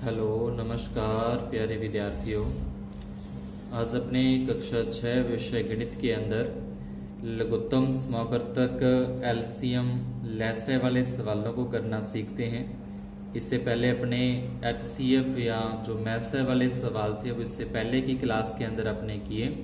Hello नमस्कार प्यारे विद्यार्थियों। आज अपने कक्षा 6 विषय गणित के अंदर लघुत्तम समावर्तक एलसीएम लैसे वाले सवालों को करना सीखते हैं। इससे पहले अपने एचसीएफ या जो मैसे वाले सवाल थे वो इससे पहले की क्लास के अंदर अपने किए।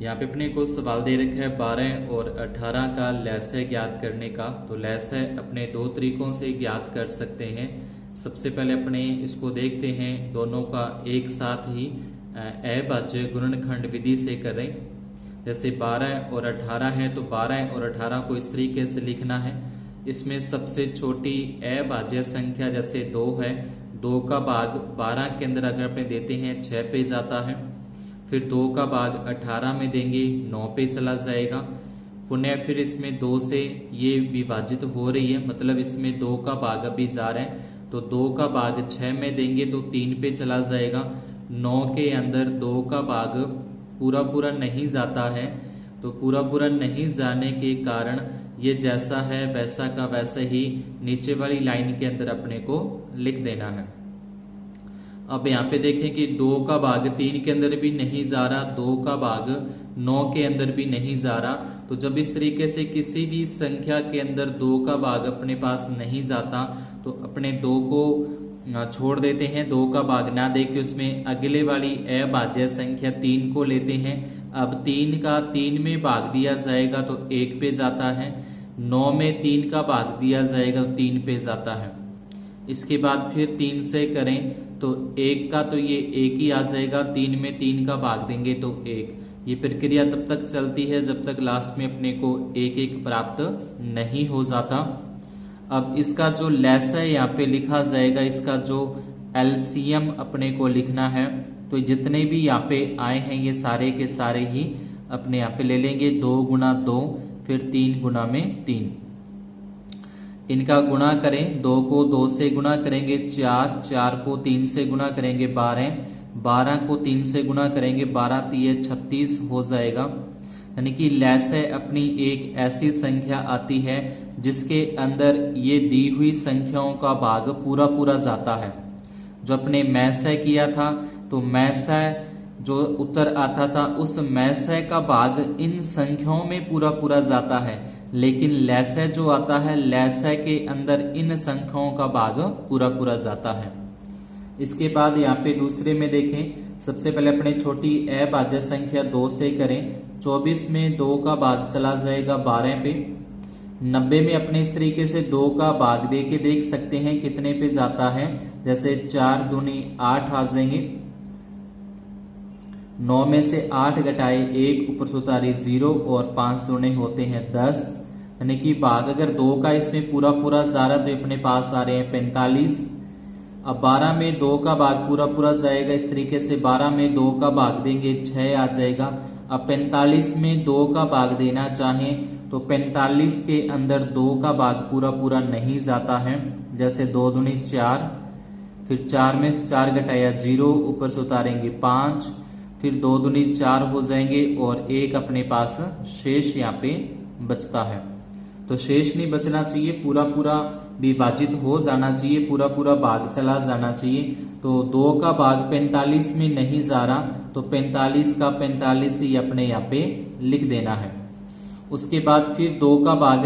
यहाँ पे अपने को सवाल दे रखा है 12 और 18 का लैसे ज्ञात करने का। तो लैसे अपने दो तरीकों से ज्ञात कर सकते हैं। सबसे पहले अपने इसको देखते हैं, दोनों का एक साथ ही अभाज्य गुणनखंड विधि से करें। जैसे 12 और 18 है तो 12 और 18 को इस तरीके से लिखना है। इसमें सबसे छोटी अभाज्य संख्या जैसे 2 है, 2 का भाग 12 के अंदर अगर अपने देते हैं 6 पे जाता है। फिर 2 का भाग 18 में देंगे 9 पे चला जाएगा। पुनः फिर इसमें 2 से ये विभाजित हो रही है, मतलब इसमें 2 का भाग अभी जा रहा है तो 2 का भाग 6 में देंगे तो 3 पे चला जाएगा। 9 के अंदर 2 का भाग पूरा नहीं जाता है, तो पूरा नहीं जाने के कारण ये जैसा है वैसा का वैसा ही नीचे वाली लाइन के अंदर अपने को लिख देना है। अब यहाँ पे देखें कि 2 का भाग 3 के अंदर भी नहीं जा रहा, 2 का भाग 9 के अंदर भी नहीं जा रहा। तो जब इस तरीके से किसी भी संख्या के अंदर 2 का भाग अपने पास नहीं जाता तो अपने 2 को छोड़ देते हैं, 2 का भाग ना देके उसमें अगले वाली अभाज्य संख्या 3 को लेते हैं। अब 3 का 3 में भाग दिया जाएगा तो 1 पे जाता है, 9 में 3 का भाग दिया जाएगा तो 3 पे जाता है। इसके बाद फिर 3 से करें तो 1 का तो ये 1 ही आ जाएगा, 3 में 3 का भाग देंगे तो 1। ये प्रक्रिया तब तक चलती है जब तक लास्ट में अपने को 1 प्राप्त नहीं हो जाता। अब इसका जो लैसा यहाँ पे लिखा जाएगा, इसका जो एलसीएम अपने को लिखना है, तो जितने भी यहाँ पे आए हैं ये सारे के सारे ही अपने यहाँ पे ले लेंगे। 2 गुना 2 फिर 3 गुना में 3, इनका गुणा करें। 2 को 2 से गुणा करेंगे 4, 4 को 3 से गुणा करेंगे 12, 12 को 3 से गुणा करेंगे 12 3 36 हो जाएगा। यानी कि लैसे अपनी एक ऐसी संख्या आती है जिसके अंदर ये दी हुई संख्याओं का भाग पूरा जाता है। जो अपने मैसे किया था तो मैसे जो उत्तर आता था उस मैसे का भाग इन संख्याओं में पूरा जाता है, लेकिन लैसे जो आता है लैसे के अंदर इन संख्याओं का भाग पूरा जाता है। इसके बाद यहाँ पे दूसरे में देखें, सबसे पहले अपने छोटी अभाज्य संख्या 2 से करें। 24 में 2 का भाग चला जाएगा 12 पे। 90 में अपने इस तरीके से 2 का भाग दे के देख सकते हैं कितने पे जाता है। जैसे 4 दूनी 8 आ जाएंगे, 9 में से 8 घटाए 1 ऊपर सुतारी 0 और 5 दूने होते हैं 10। यानी कि भाग अगर 2 का इसमें पूरा जा रहा तो अपने पास आ रहे हैं 45। अब 12 में 2 का भाग पूरा जाएगा, इस तरीके से 12 में 2 का भाग देंगे 6 आ जाएगा। अब 45 में 2 का भाग देना चाहें तो 45 के अंदर 2 का भाग पूरा नहीं जाता है। जैसे 2 दूनी 4, फिर 4 में से 4 घटाया 0 ऊपर से उतारेंगे 5, फिर 2 दूनी 4 हो जाएंगे और 1 अपने पास शेष यहाँ पे बचता है। तो शेष नहीं बचना चाहिए, पूरा विभाजित हो जाना चाहिए, पूरा भाग चला जाना चाहिए। तो 2 का भाग 45 में नहीं जा रहा तो 45 का 45 ही अपने यहाँ पे लिख देना है। उसके बाद फिर 2 का भाग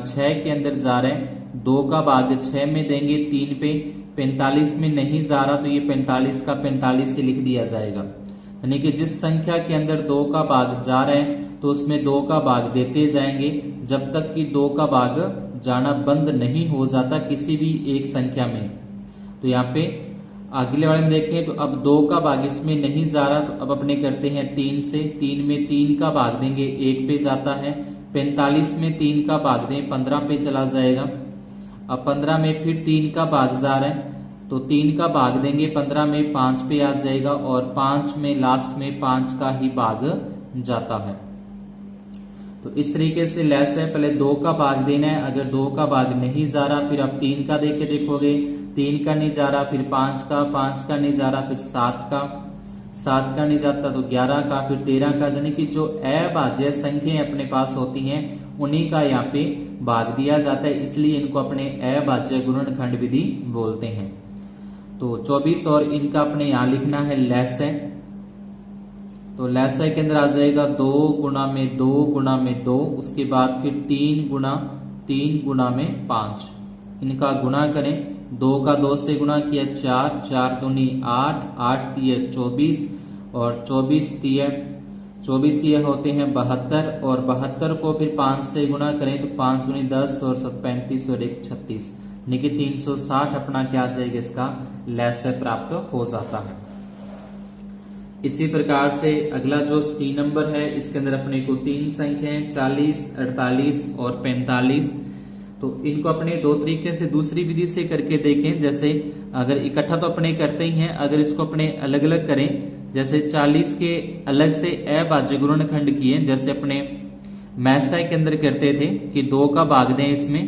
6 के अंदर जा रहा है, 2 का भाग 6 में देंगे 3 पे। 45 में नहीं जा रहा तो ये 45 का 45 ही लिख दिया जाएगा। यानी कि जिस संख्या के अंदर 2 का भाग जा रहा है तो उसमें 2 का भाग देते जाएंगे जब तक कि 2 का भाग जाना बंद नहीं हो जाता किसी भी एक संख्या में। तो यहाँ पे अगले वाले में देखें तो अब 2 का भाग इसमें नहीं जा रहा तो अब अपने करते हैं 3 से। 3 में 3 का भाग देंगे 1 पे जाता है। 45 में 3 का भाग दें 15 पे चला जाएगा। अब 15 में फिर 3 का भाग जा रहा है तो 3 का भाग देंगे 15 में 5 पे आ जाएगा और 5 में लास्ट में 5 का ही भाग जाता है। तो इस तरीके से लेस है, पहले 2 का भाग देना है। अगर 2 का भाग नहीं जा रहा फिर आप 3 का देके देखोगे, 3 का नहीं जा रहा, फिर 5 का नहीं जा रहा, फिर 7 का नहीं जाता तो 11 का, फिर 13 का। यानी कि जो अभाज्य संख्याएं अपने पास होती हैं उन्हीं का यहाँ पे भाग दिया जाता है, इसलिए इनको अपने अभाज्य गुणनखंड विधि बोलते हैं। तो 24 और इनका अपने यहां लिखना है लैसे, तो लैसे के अंदर आ जाएगा 2 गुना में 2 गुना में 2, उसके बाद फिर 3 गुना में 5। इनका गुना करें, 2 का 2 से गुना किया 4, 4 दूनी 8, 8 तिये 24 और 24 तिये होते हैं 72 और 72 को फिर 5 से गुना करें तो 5 दूनी 10 और 7 35 और 1 36, यानी कि 360 अपना क्या आ जाएगा, इसका लैसे प्राप्त हो जाता है। इसी प्रकार से अगला जो सी नंबर है, इसके अंदर अपने को 3 संख्याएं 40, 48 और 45, तो इनको अपने दो तरीके से दूसरी विधि से करके देखें। जैसे अगर इकट्ठा तो अपने करते ही हैं, अगर इसको अपने अलग अलग करें, जैसे 40 के अलग से अभाज्य गुणनखंड किए, जैसे अपने मैसा के अंदर करते थे कि 2 का भाग दें, इसमें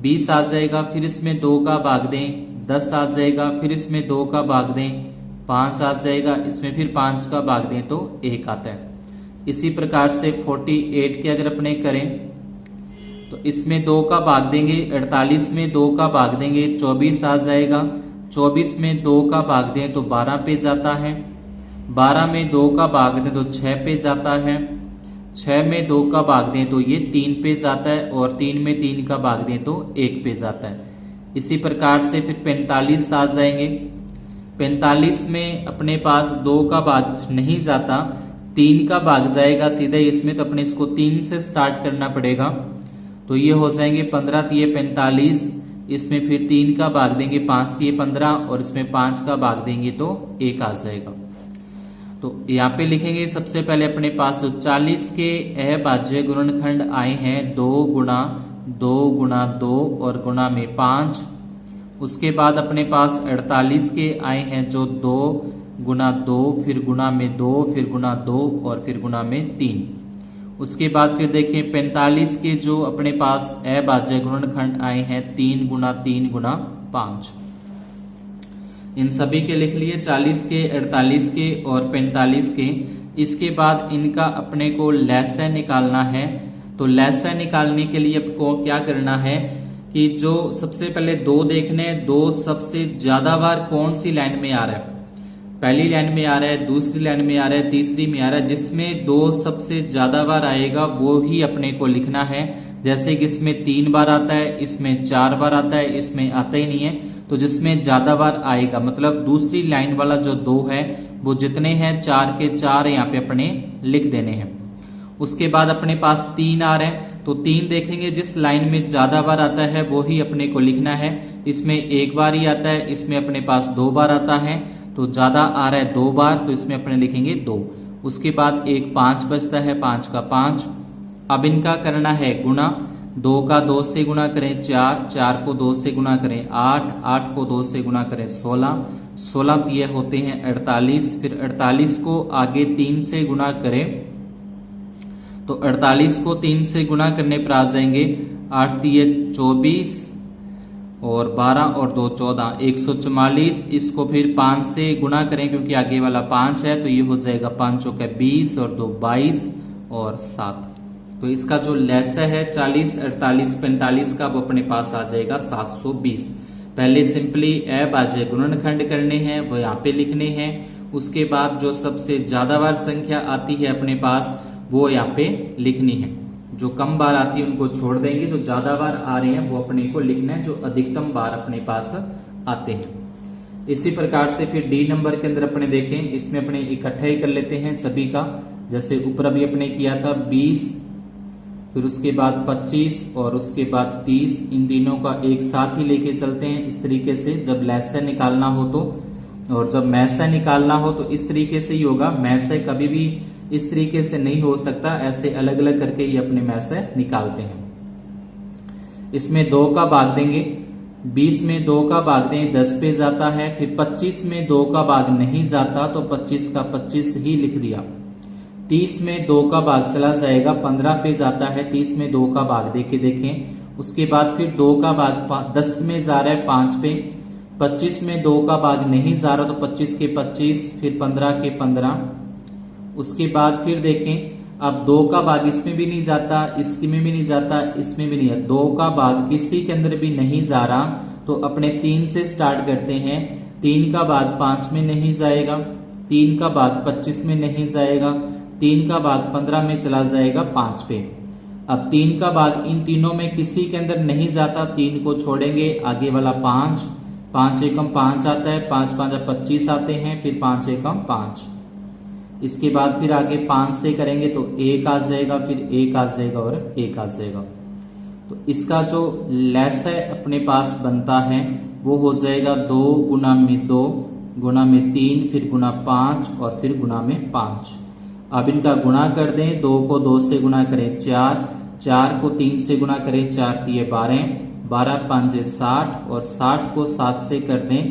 20 आ जाएगा, फिर इसमें 2 का भाग दें 10 आ जाएगा, फिर इसमें 2 का भाग दें 5 आ जाएगा, इसमें फिर 5 का भाग दें तो 1 आता है। इसी प्रकार से 48 के अगर अपने करें तो इसमें 2 का भाग देंगे, 48 में 2 का भाग देंगे 24 आ जाएगा, 24 में 2 का भाग दें तो 12 पे जाता है, 12 में 2 का भाग दें तो 6 पे जाता है, 6 में 2 का भाग दें तो ये 3 पे जाता है और 3 में 3 का भाग दें तो 1 पे जाता है। इसी प्रकार से फिर 45 आ जाएंगे, 45 में अपने पास 2 का भाग नहीं जाता, 3 का भाग जाएगा सीधे इसमें, तो अपने इसको 3 से स्टार्ट करना पड़ेगा, तो ये हो जाएंगे 15 तिये 45, इसमें फिर 3 का भाग देंगे 5 तिये 15 और इसमें 5 का भाग देंगे तो 1 आ जाएगा। तो यहाँ पे लिखेंगे सबसे पहले अपने पास जो 40 के अभाज्य गुणनखंड आए हैं 2 गुना 2 गुना 2 और गुना में 5, उसके बाद अपने पास 48 के आए हैं जो 2 गुना 2 फिर गुना में 2 फिर गुना 2 और फिर गुना में 3। उसके बाद फिर देखें 45 के जो अपने पास अभाज्य गुणनखंड आए हैं 3 गुना 5। इन सभी के लिख लिए 40 के 48 के और 45 के। इसके बाद इनका अपने को लैसा निकालना है। तो लैसा निकालने के लिए आपको क्या करना है कि जो सबसे पहले 2 देखने, 2 सबसे ज्यादा बार कौन सी लाइन में आ रहा है, पहली लाइन में आ रहा है, दूसरी लाइन में आ रहा है, तीसरी में आ रहा है, जिसमें 2 सबसे ज्यादा बार आएगा वो ही अपने को लिखना है। जैसे कि इसमें 3 बार आता है, इसमें 4 बार आता है, इसमें आता ही नहीं है, तो जिसमें ज्यादा बार आएगा मतलब दूसरी लाइन वाला जो 2 है वो जितने हैं 4 के 4 यहाँ पे अपने लिख देने हैं। उसके बाद अपने पास 3 आ रहे हैं, तो 3 देखेंगे जिस लाइन में ज्यादा बार आता है वो ही अपने को लिखना है। इसमें 1 बार ही आता है, इसमें अपने पास 2 बार आता है, तो ज्यादा आ रहा है 2 बार, तो इसमें अपने लिखेंगे 2। उसके बाद एक 5 बचता है, 5 का 5। अब इनका करना है गुणा, 2 का 2 से गुणा करें 4, 4 को 2 से गुणा करें 8, 8 को 2 से गुणा करें 16, 16 ये होते हैं 48। फिर 48 को आगे 3 से गुणा करें तो 48 को 3 से गुणा करने पर आ जाएंगे 8 तिये 24 और 12 और 2 14, 144। इसको फिर 5 से गुणा करें क्योंकि आगे वाला 5 है, तो ये हो जाएगा 5 चौके 20 और 2 22 और 7। तो इसका जो लैसा है 40, 48, 45 का वो अपने पास आ जाएगा 720। पहले सिंपली अभाज्य गुणनखंड करने हैं, वो यहाँ पे लिखने हैं। उसके बाद जो सबसे ज्यादा बार संख्या आती है अपने पास वो यहाँ पे लिखनी है। जो कम बार आती है उनको छोड़ देंगे, जो ज्यादा बार आ रहे हैं वो अपने को लिखना है, जो अधिकतम बार अपने पास आते हैं। इसी प्रकार से फिर डी नंबर के अंदर अपने देखें, इसमें अपने इकट्ठा ही कर लेते हैं सभी का। जैसे ऊपर अभी अपने किया था 20, फिर उसके बाद 25 और उसके बाद 30, इन तीनों का एक साथ ही लेके चलते हैं इस तरीके से। जब लैसा निकालना हो तो, और जब मैसा निकालना हो तो इस तरीके से ही होगा। मैसा कभी भी इस तरीके से नहीं हो सकता, ऐसे अलग अलग करके ही अपने मैसा निकालते हैं। इसमें 2 का भाग देंगे, 20 में 2 का भाग दें 10 पे जाता है। फिर 25 में 2 का भाग नहीं जाता तो 25 का 25 ही लिख दिया। 30 में 2 का भाग चला जाएगा, 15 पे जाता है, 30 में 2 का भाग दे के देखें। उसके बाद फिर 2 का भाग 10 में जा रहा है 5 पे, 25 में 2 का भाग नहीं जा रहा तो 25 के 25, फिर 15 के 15। उसके बाद फिर देखें अब 2 का भाग इसमें भी नहीं जाता, इसमें भी नहीं जाता, इसमें भी नहीं है, 2 का भाग किसी के अंदर भी नहीं जा रहा, तो अपने 3 से स्टार्ट करते हैं। 3 का भाग 5 में नहीं जाएगा, 3 का भाग 25 में नहीं जाएगा, 3 का भाग 15 में चला जाएगा 5 पे। अब 3 का भाग इन तीनों में किसी के अंदर नहीं जाता, 3 को छोड़ेंगे, आगे वाला 5, 5 एकम 5 आता है, 5 5 25 आते हैं, फिर 5 एकम 5। इसके बाद फिर आगे 5 से करेंगे तो 1 आ जाएगा, फिर 1 आ जाएगा और 1 आ जाएगा। तो इसका जो लसाय अपने पास बनता है वो हो जाएगा 2 गुना में 2 गुना में 3, फिर गुना 5 और फिर गुना में 5। अब इनका गुणा कर दें, 2 को 2 से गुणा करें 4, 4 को 3 से गुणा करें 4 3 12, 12 5 60 और 60 को 7 से कर दें,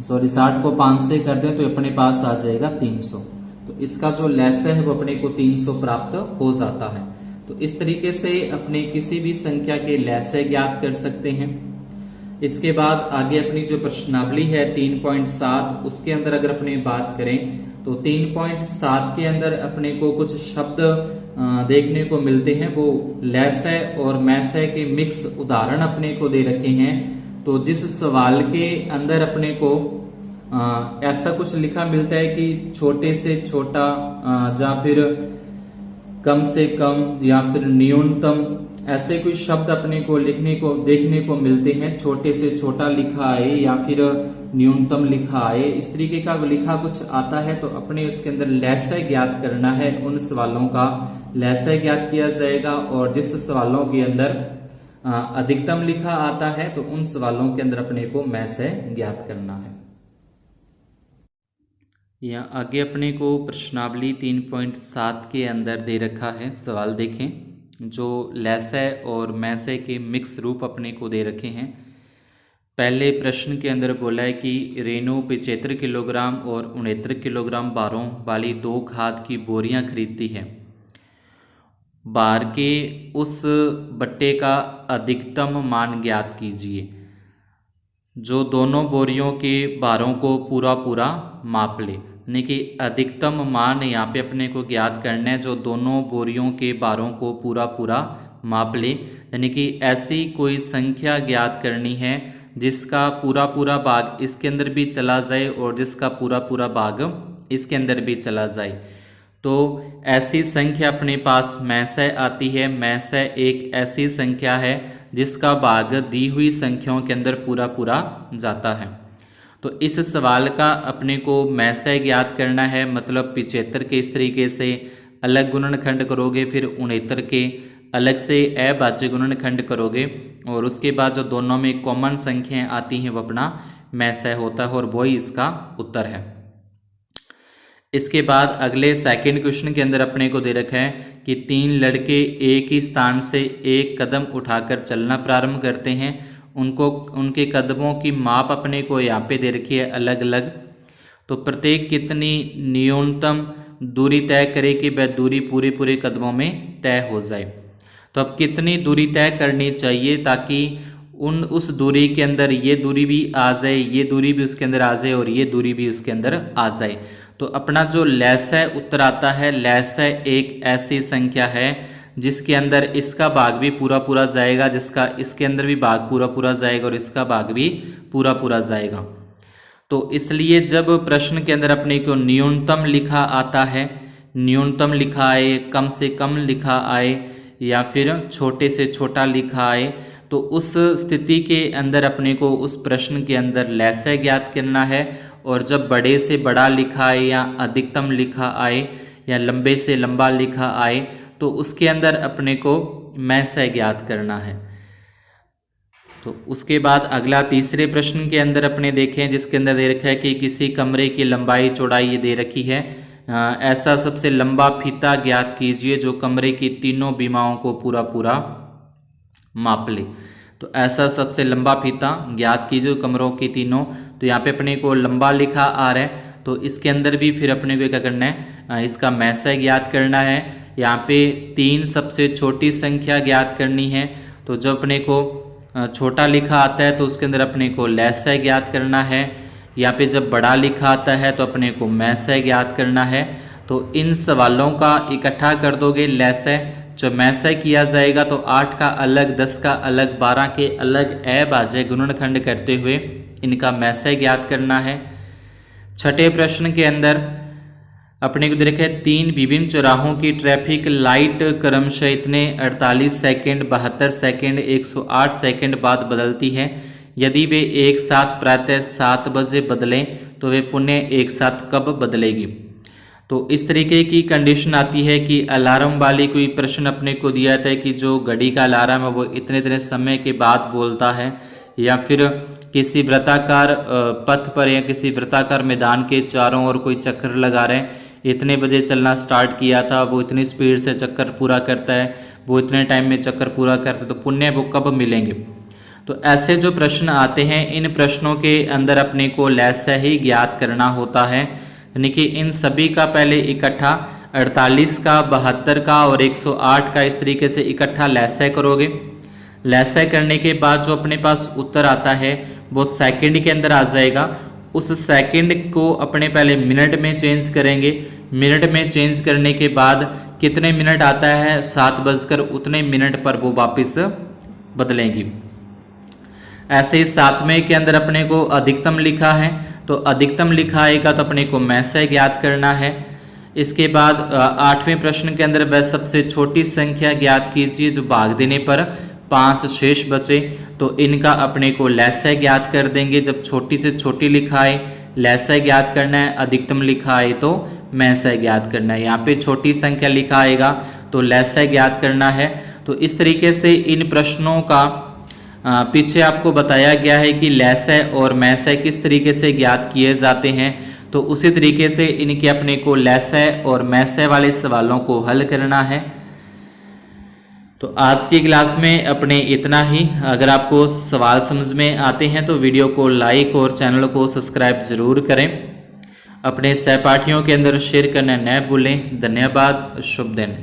60 को 5 से कर दें तो अपने पास आ जाएगा 300। तो इसका जो लसाय है वो अपने को 300 प्राप्त हो जाता है। तो इस तरीके से अपने किसी भी संख्या के लसाय ज्ञात कर सकते हैं। इसके बाद आगे अपनी जो प्रश्नावली है 3.7 उसके अंदर अगर अपने बात करें तो 3.7 के अंदर अपने को कुछ शब्द देखने को मिलते हैं, वो लसाय और मैसाय के मिक्स उदाहरण अपने को दे रखे हैं। तो जिस सवाल के अंदर अपने को ऐसा कुछ लिखा मिलता है कि छोटे से छोटा या फिर कम से कम या फिर न्यूनतम, ऐसे कोई शब्द अपने को लिखने को देखने को मिलते हैं। छोटे से छोटा लिखा आए या फिर न्यूनतम लिखा आए, इस तरीके का लिखा कुछ आता है तो अपने उसके अंदर लसाय ज्ञात करना है। उन सवालों का लसाय ज्ञात किया जाएगा और जिस सवालों के अंदर अधिकतम लिखा आता है तो उन सवालों के अंदर अपने को मैसाय ज्ञात करना है। यहाँ आगे अपने को प्रश्नावली 3.7 के अंदर दे रखा है। सवाल देखें, जो लसाय और मैसाय के मिक्स रूप अपने को दे रखे हैं। पहले प्रश्न के अंदर बोला है कि रेणु 75 किलोग्राम और 69 किलोग्राम भारों वाली 2 खाद की बोरियां खरीदती है। भार के उस बट्टे का अधिकतम मान ज्ञात कीजिए। जो दोनों बोरियों के भारों को पूरा पूरा माप ले, यानी कि अधिकतम मान यहाँ पे अपने को ज्ञात करना है जो दोनों बोरियों के भारों को पूरा पूरा माप ले, यानी कि ऐसी कोई संख्या ज्ञात करनी है जिसका पूरा पूरा भाग इसके अंदर भी चला जाए और जिसका पूरा पूरा भाग इसके अंदर भी चला जाए। तो ऐसी संख्या अपने पास मैसाय आती है। मैसाय एक ऐसी संख्या है जिसका भाग दी हुई संख्याओं के अंदर पूरा पूरा जाता है। तो इस सवाल का अपने को मैसाय ज्ञात करना है, मतलब 75 के इस तरीके से अलग गुणनखंड करोगे, फिर 69 के अलग से अभाज्य गुणनखंड करोगे और उसके बाद जो दोनों में कॉमन संख्याएं आती हैं वो अपना मैसाय होता है और वही इसका उत्तर है। इसके बाद अगले सेकंड क्वेश्चन के अंदर अपने को दे रखा है कि 3 लड़के एक ही स्थान से एक कदम उठाकर चलना प्रारंभ करते हैं। उनको उनके कदमों की माप अपने को यहाँ पे दे रखी है अलग अलग। तो प्रत्येक कितनी न्यूनतम दूरी तय करे कि वह दूरी पूरे पूरे कदमों में तय हो जाए। तो अब कितनी दूरी तय करनी चाहिए ताकि उस दूरी के अंदर ये दूरी भी आ जाए, ये दूरी भी उसके अंदर आ जाए और ये दूरी भी उसके अंदर आ जाए। तो अपना जो लसाय उत्तर आता है, लसाय एक ऐसी संख्या है जिसके अंदर इसका भाग भी पूरा पूरा जाएगा, जिसका इसके अंदर भी भाग पूरा पूरा जाएगा और इसका भाग भी पूरा पूरा जाएगा। तो इसलिए जब प्रश्न के अंदर अपने को न्यूनतम लिखा आता है, न्यूनतम लिखा आए, कम से कम लिखा आए या फिर छोटे से छोटा लिखा आए, तो उस स्थिति के अंदर अपने को उस प्रश्न के अंदर लसाय ज्ञात करना है। और जब बड़े से बड़ा लिखा आए या अधिकतम लिखा आए या लंबे से लंबा लिखा आए तो उसके अंदर अपने को मैसाय ज्ञात करना है। तो उसके बाद अगला तीसरे प्रश्न के अंदर अपने देखें, जिसके अंदर दे रखा है कि किसी कमरे की लंबाई चौड़ाई ये दे रखी है। ऐसा सबसे लंबा फीता ज्ञात कीजिए जो कमरे की तीनों बीमाओं को पूरा पूरा माप ले। तो ऐसा सबसे लंबा फीता ज्ञात कीजिए कमरों की तीनों। तो यहाँ पे अपने को लंबा लिखा आ रहा है तो इसके अंदर भी फिर अपने को क्या करना है, इसका मैसाय ज्ञात करना है। यहाँ पे 3 सबसे छोटी संख्या ज्ञात करनी है। तो जब अपने को छोटा लिखा आता है तो उसके अंदर अपने को लसाय ज्ञात करना है। यहाँ पे जब बड़ा लिखा आता है तो अपने को मैसाय ज्ञात करना है। तो इन सवालों का इकट्ठा कर दोगे लसाय जो मैसे किया जाएगा तो 8 का अलग, 10 का अलग, 12 के अलग अभाज्य गुणनखंड करते हुए इनका मैसे ज्ञात करना है। छठे प्रश्न के अंदर अपने को दे रखा है 3 विभिन्न चौराहों की ट्रैफिक लाइट क्रमशः इतने 48 सेकंड, 72 सेकंड, 108 सेकंड बाद बदलती है। यदि वे एक साथ प्रातः 7 बजे बदलें तो वे पुनः एक साथ कब बदलेगी। तो इस तरीके की कंडीशन आती है कि अलार्म वाली कोई प्रश्न अपने को दिया था कि जो घड़ी का अलार्म है वो इतने इतने समय के बाद बोलता है, या फिर किसी वृत्ताकार पथ पर या किसी वृत्ताकार मैदान के चारों ओर कोई चक्कर लगा रहे हैं, इतने बजे चलना स्टार्ट किया था, वो इतनी स्पीड से चक्कर पूरा करता है, वो इतने टाइम में चक्कर पूरा करता है, तो पुण्य वो कब मिलेंगे। तो ऐसे जो प्रश्न आते हैं इन प्रश्नों के अंदर अपने को लैसे ही ज्ञात करना होता है, यानी कि इन सभी का पहले इकट्ठा 48 का, 72 का और 108 का इस तरीके से इकट्ठा लैसे करोगे। लैसे करने के बाद जो अपने पास उत्तर आता है वो सेकंड के अंदर आ जाएगा। उस सेकंड को अपने पहले मिनट में चेंज करेंगे। मिनट में चेंज करने के बाद कितने मिनट आता है, 7 बजकर उतने मिनट पर वो वापस बदलेंगी। ऐसे ही 7वें के अंदर अपने को अधिकतम लिखा है, तो अधिकतम लिखा आएगा तो अपने को मैसे ज्ञात करना है। इसके बाद 8वें प्रश्न के अंदर वह सबसे छोटी संख्या ज्ञात कीजिए जो भाग देने पर 5 शेष बचे, तो इनका अपने को लैसे ज्ञात कर देंगे। जब छोटी से छोटी लिखा है लैसे ज्ञात करना है, अधिकतम लिखा है तो मैसे ज्ञात करना है। यहाँ पे छोटी संख्या लिखा आएगा तो लैसे ज्ञात करना है। तो इस तरीके से इन प्रश्नों का पीछे आपको बताया गया है कि लैसे और मैसे किस तरीके से ज्ञात किए जाते हैं, तो उसी तरीके से इनके अपने को लैसे और मैसे वाले सवालों को हल करना है। तो आज की क्लास में अपने इतना ही। अगर आपको सवाल समझ में आते हैं तो वीडियो को लाइक और चैनल को सब्सक्राइब जरूर करें। अपने सहपाठियों के अंदर शेयर करना न भूलें। धन्यवाद। शुभ दिन।